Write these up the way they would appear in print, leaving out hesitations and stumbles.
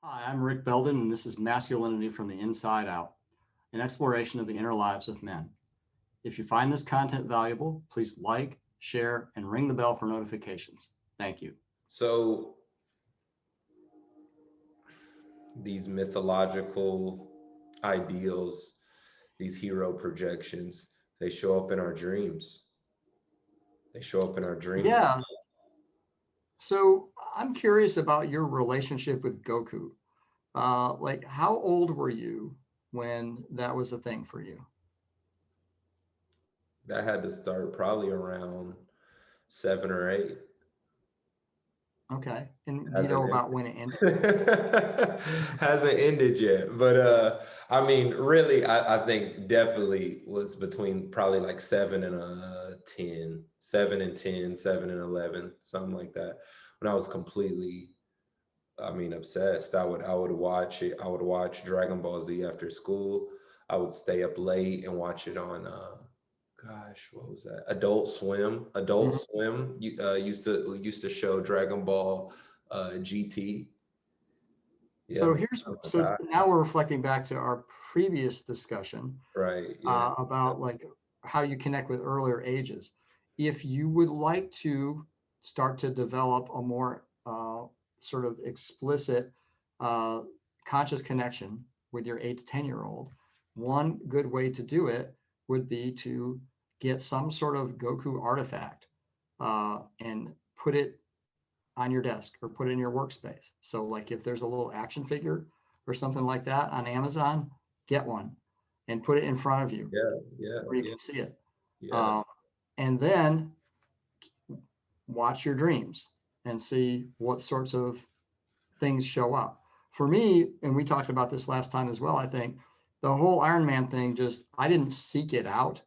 Hi, I'm Rick Belden, and this is Masculinity from the Inside Out, an exploration of the inner lives of men. If you find this content valuable, please like, share, and ring the bell for notifications. Thank you. So these mythological ideals, these hero projections, they show up in our dreams. They show up in our dreams. Yeah, so I'm curious about your relationship with Goku. Like, how old were you when that was a thing for you? That had to start probably around 7 or 8. Okay, and do you know Hasn't about when it ended? ended. Hasn't ended yet. But I mean, really, I think definitely was between probably like 7 and 10, 7 and 10, 7 and 11, something like that. When I was completely, I mean, obsessed. I would watch it. I would watch Dragon Ball Z after school. I would stay up late and watch it on gosh, what was that? Adult Swim. Adult Mhm. Swim used to show Dragon Ball GT. Yeah, So now we're reflecting back to our previous discussion right. Yeah. about like how you connect with earlier ages. If you would like to start to develop a more sort of explicit uh, conscious connection with your 8 to 10-year-old, one good way to do it would be to get some sort of Goku artifact and put it on your desk or put it in your workspace. So, like if there's a little action figure or something like that on Amazon, get one and put it in front of you Yeah. Yeah. where you Yeah. can see it. Yeah. Um, and then watch your dreams and see what sorts of things show up. For me, and we talked about this last time as well, I think the whole Iron Man thing just, I didn't seek it out.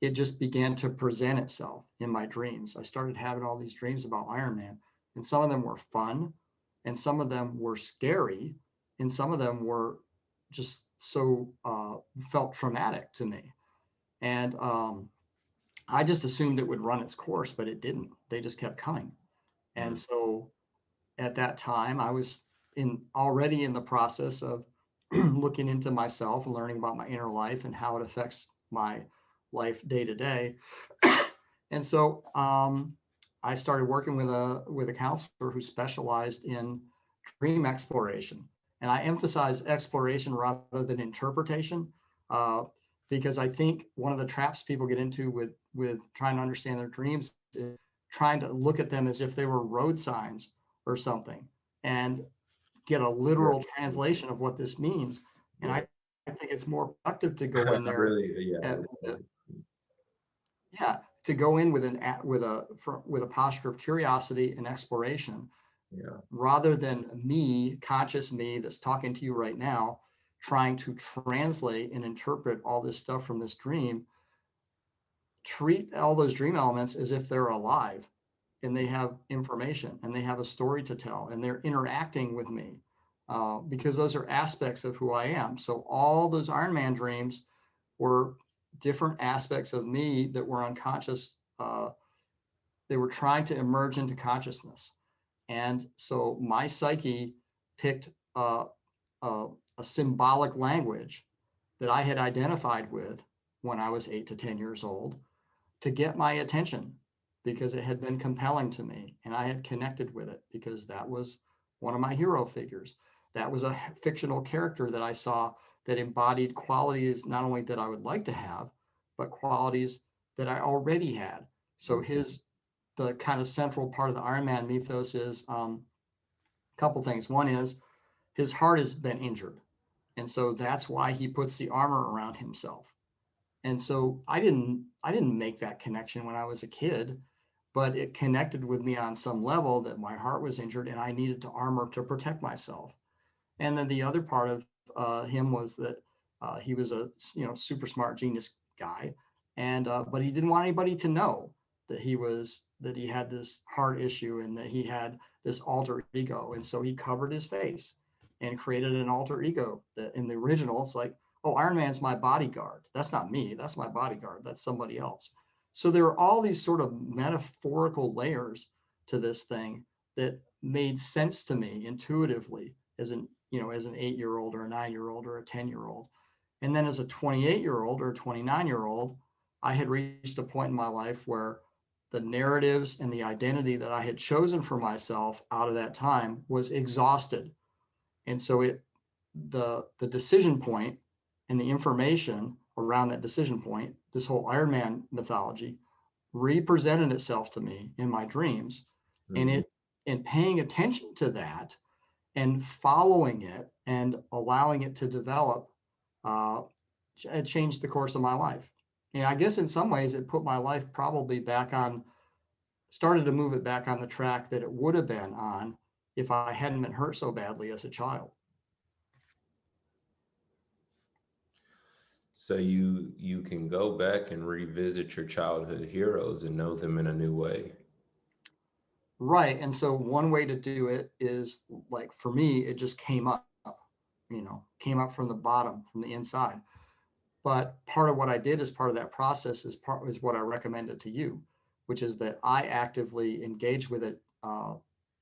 It just began to present itself in my dreams. I started having all these dreams about Iron Man, and some of them were fun, and some of them were scary, and some of them were just so felt traumatic to me. And I just assumed it would run its course, but it didn't. They just kept coming. And Mm. so at that time, I was already in the process of looking into myself and learning about my inner life and how it affects my life day to day. And so I started working with a counselor who specialized in dream exploration, and I emphasize exploration rather than interpretation, uh, because I think one of the traps people get into with trying to understand their dreams is trying to look at them as if they were road signs or something and get a Yeah. literal translation of what this means. And Yeah. I think it's more productive to go in there Really. Yeah. at, yeah, to go in with with a posture of curiosity and exploration Yeah. rather than me, conscious me that's talking to you right now, trying to translate and interpret all this stuff from this dream. Treat all those dream elements as if they're alive and they have information and they have a story to tell and they're interacting with me, because those are aspects of who I am. So all those Iron Man dreams were different aspects of me that were unconscious. They were trying to emerge into consciousness. And so my psyche picked a, a symbolic language that I had identified with when I was 8 to 10 years old to get my attention because it had been compelling to me and I had connected with it because that was one of my hero figures. That was a fictional character that I saw that embodied qualities not only that I would like to have, but qualities that I already had. So the kind of central part of the Iron Man mythos is a couple things. One is his heart has been injured. And so that's why he puts the armor around himself. And so I didn't make that connection when I was a kid, but it connected with me on some level that my heart was injured and I needed to armor to protect myself. And then the other part of him was that he was a super smart genius guy, and but he didn't want anybody to know that he had this heart issue and that he had this alter ego, and so he covered his face and created an alter ego that in the original it's like, oh, Iron Man's my bodyguard. That's not me. That's my bodyguard. That's somebody else. So there are all these sort of metaphorical layers to this thing that made sense to me intuitively as an as an 8-year-old or a 9-year-old or a 10-year-old. And then as a 28-year-old or a 29-year-old, I had reached a point in my life where the narratives and the identity that I had chosen for myself out of that time was exhausted. And so the decision point and the information around that decision point, this whole Iron Man mythology, represented itself to me in my dreams. Mhm. And paying attention to that and following it and allowing it to develop, it changed the course of my life. And I guess in some ways it put my life probably back on, started to move it back on the track that it would have been on if I hadn't been hurt so badly as a child. So you can go back and revisit your childhood heroes and know them in a new way. Right. And so one way to do it is, like, for me, it just came up, came up from the bottom, from the inside. But part of what I did as part of that process is what I recommended to you, which is that I actively engaged with it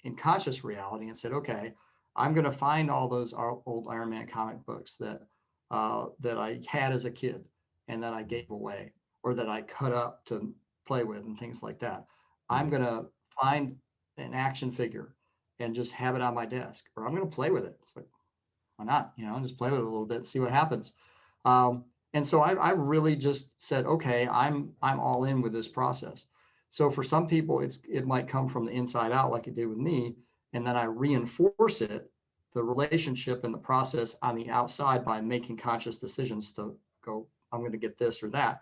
in conscious reality and said, okay, I'm going to find all those old Iron Man comic books that I had as a kid and that I gave away or that I cut up to play with and things like that. I'm Mhm. going to find an action figure and just have it on my desk, or I'm going to play with it. It's like, why not? Just play with it a little bit, see what happens. And so I really just said, okay, I'm all in with this process. So for some people, it might come from the inside out, like it did with me, and then I reinforce it, the relationship and the process on the outside by making conscious decisions to go, I'm going to get this or that.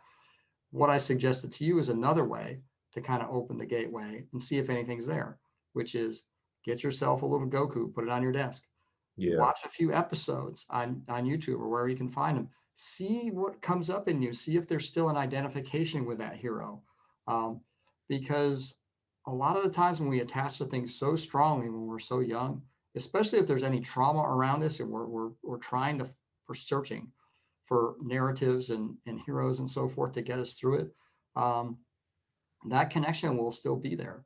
What I suggested to you is another way to kind of open the gateway and see if anything's there, which is get yourself a little Goku, put it on your desk, Yeah. watch a few episodes on YouTube or wherever you can find them. See what comes up in you. See if there's still an identification with that hero. Um, because a lot of the times when we attach to things so strongly when we're so young, especially if there's any trauma around us and we're trying to, we're searching for narratives and heroes and so forth to get us through it, that connection will still be there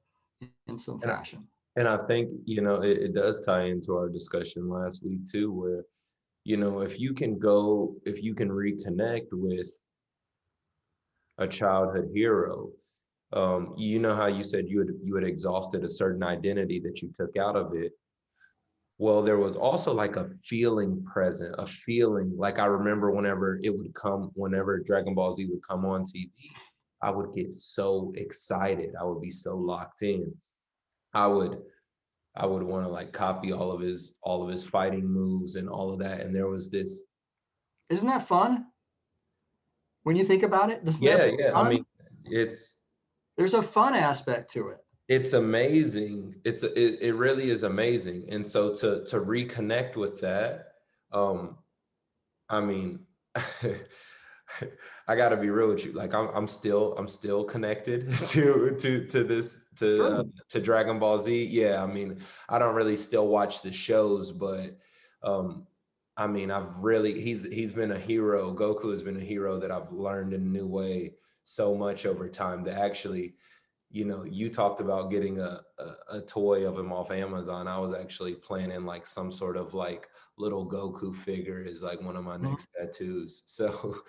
in some And I, fashion. and I think, it does tie into our discussion last week too, where, if you can reconnect with a childhood hero, how you said you had exhausted a certain identity that you took out of it. Well, there was also like a feeling present, a feeling like I remember whenever Dragon Ball Z would come on TV, I would get so excited. I would be so locked in. I would I would want to like copy all of his fighting moves and all of that. And there was this, Isn't that fun? When you think about it, doesn't yeah, that yeah. I mean, fun? it's There's a fun aspect to it. it's amazing. It really is amazing. And so to reconnect with that, um, I mean, I got to be real with you. Like I'm still connected to this Sure. to Dragon Ball Z. Yeah, I mean, I don't really still watch the shows, but um, I mean, he's been a hero. Goku has been a hero that I've learned in a new way so much over time that actually, you talked about getting a toy of him off Amazon. I was actually planning like some sort of like little Goku figure is like one of my Mhm. next tattoos. So,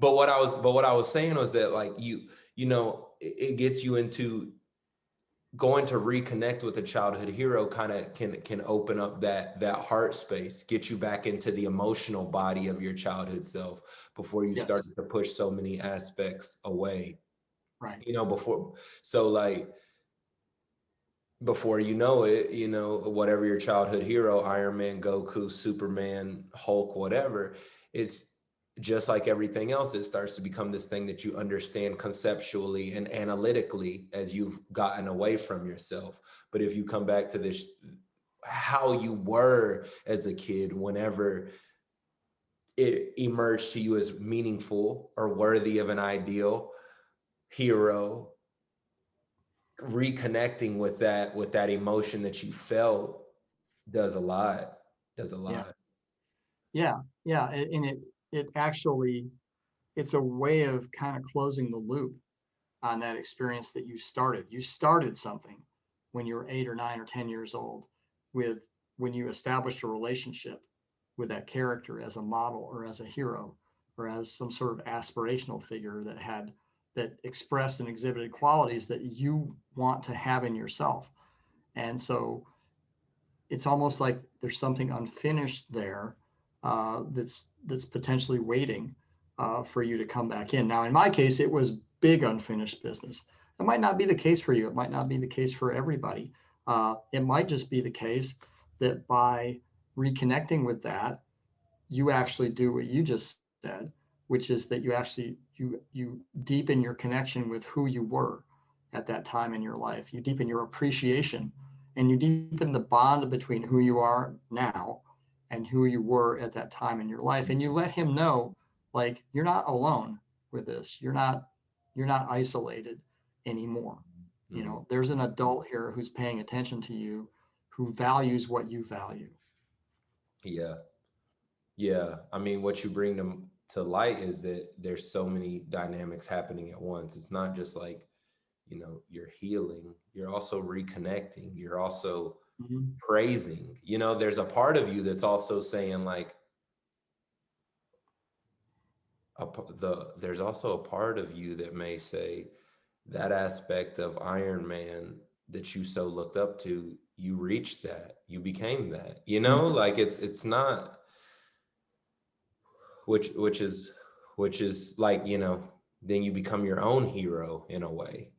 but what I was saying was that like it gets you into going to reconnect with a childhood hero kind of can open up that heart space, get you back into the emotional body of your childhood self before you Yes. start to push so many aspects away, Right. before. So like before you know it, whatever your childhood hero, Iron Man, Goku, Superman, Hulk, whatever, it's just like everything else. It starts to become this thing that you understand conceptually and analytically as you've gotten away from yourself. But if you come back to this, how you were as a kid, whenever it emerged to you as meaningful or worthy of an ideal hero, reconnecting with that emotion that you felt does a lot. Does a Yeah. lot. Yeah. Yeah. And it actually, it's a way of kind of closing the loop on that experience that you started. You started something when you were 8 or 9 or 10 years old with when you established a relationship with that character as a model or as a hero or as some sort of aspirational figure that expressed and exhibited qualities that you want to have in yourself. And so it's almost like there's something unfinished there, that's potentially waiting for you to come back in. Now, in my case, it was big unfinished business. It might not be the case for you. It might not be the case for everybody. It might just be the case that by reconnecting with that, you actually do what you just said, which is that you deepen your connection with who you were at that time in your life. You deepen your appreciation, and you deepen the bond between who you are now and who you were at that time in your life. And you let him know, like, you're not alone with this. You're not isolated anymore. You know, there's an adult here who's paying attention to you, who values what you value. Yeah. Yeah. I mean, what you bring them to light is that there's so many dynamics happening at once. It's not just like, you're healing, you're also reconnecting, you're also Mhm. praising. There's a part of you that's also saying like, there's also a part of you that may say that aspect of Iron Man that you so looked up to, you reached that, you became that, Mhm. like it's not, which is like, then you become your own hero in a way.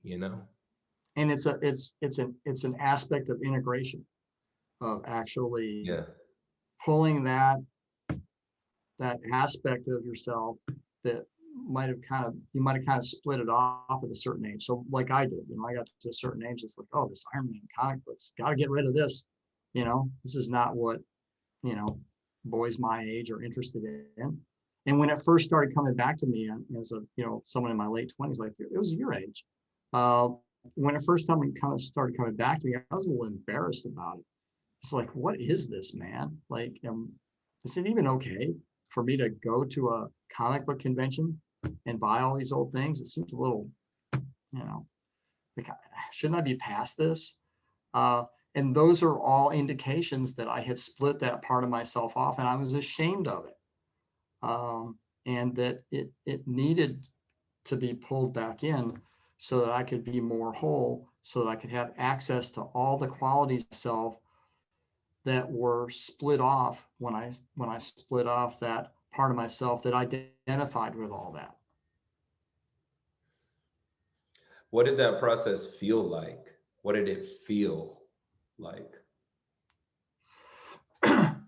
And it's an aspect of integration, of actually Yeah. pulling that aspect of yourself that you might have kind of split it off at a certain age. So like I did, I got to a certain age, it's like, oh, this Iron Man comic books, got to get rid of this. This is not what, you know, boys my age are interested in. And when it first started coming back to me as a, someone in my late 20s, like it was your age. When it first time kind of started coming back to me, I was a little embarrassed about it. It's like, what is this, man? Like, is it even okay for me to go to a comic book convention and buy all these old things? It seems a little, you know, like, shouldn't I be past this? Uh, and those are all indications that I had split that part of myself off, and I was ashamed of it. And that it needed to be pulled back in so that I could be more whole, so that I could have access to all the qualities of self that were split off when I split off that part of myself that identified with all that. What did that process feel like? What did it feel like?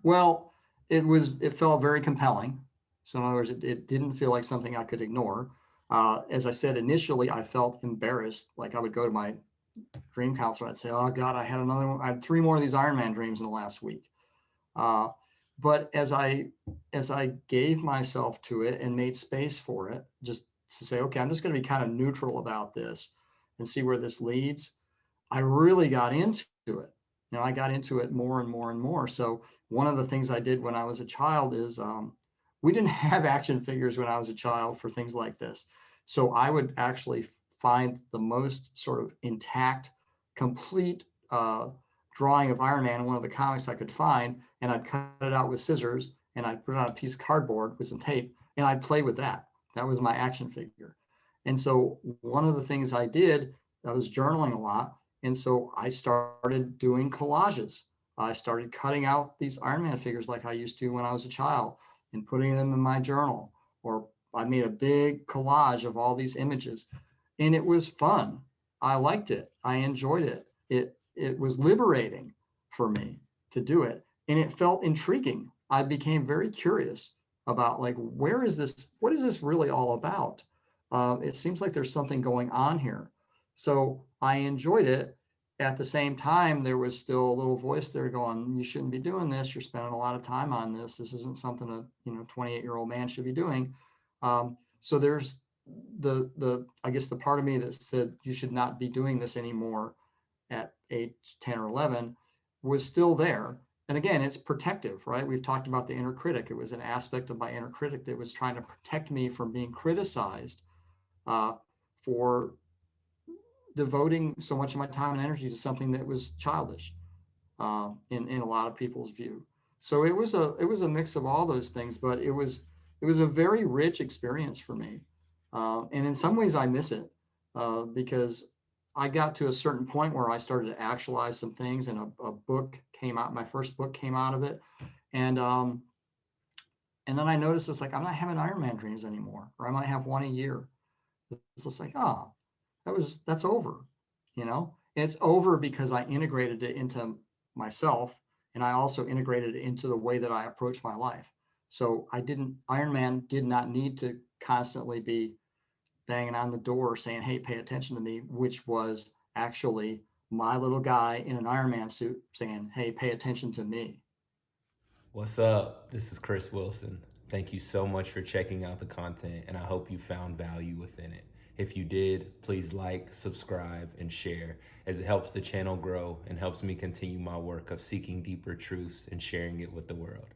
Well, it felt very compelling. So in other words, it didn't feel like something I could ignore. As I said initially, I felt embarrassed. Like I would go to my dream counselor, I'd say, "Oh God, I had another one. I had 3 more of these Iron Man dreams in the last week." Uh, but as I gave myself to it and made space for it, just to say, okay, I'm just going to be kind of neutral about this and see where this leads. I really got into it. I got into it more and more and more. So one of the things I did when I was a child is, we didn't have action figures when I was a child for things like this. So I would actually find the most sort of intact, complete drawing of Iron Man in one of the comics I could find, and I'd cut it out with scissors, and I'd put it on a piece of cardboard with some tape, and I'd play with that. That was my action figure. And so one of the things I did, I was journaling a lot, and so I started doing collages. I started cutting out these Iron Man figures like I used to when I was a child and putting them in my journal. Or I made a big collage of all these images, and it was fun. I liked it. I enjoyed it. It was liberating for me to do it, and it felt intriguing. I became very curious about, like, where is this? What is this really all about? It seems like there's something going on here. So I enjoyed it. At the same time, there was still a little voice there going, you shouldn't be doing this. You're spending a lot of time on this. This isn't something a 28-year-old man should be doing. So there's the I guess the part of me that said you should not be doing this anymore at age 10 or 11 was still there. And again, it's protective, right? We've talked about the inner critic. It was an aspect of my inner critic that was trying to protect me from being criticized for devoting so much of my time and energy to something that was childish. in a lot of people's view. So it was a mix of all those things, but it was a very rich experience for me, and in some ways I miss it because I got to a certain point where I started to actualize some things, and a book came out. My first book came out of it, and and then I noticed it's like I'm not having Iron Man dreams anymore, or I might have one a year. It's just like, oh, that's over, you know. And it's over because I integrated it into myself, and I also integrated it into the way that I approach my life. So I didn't Iron Man did not need to constantly be banging on the door saying, "Hey, pay attention to me," which was actually my little guy in an Iron Man suit saying, "Hey, pay attention to me." What's up? This is Chris Wilson. Thank you so much for checking out the content, and I hope you found value within it. If you did, please like, subscribe, and share, as it helps the channel grow and helps me continue my work of seeking deeper truths and sharing it with the world.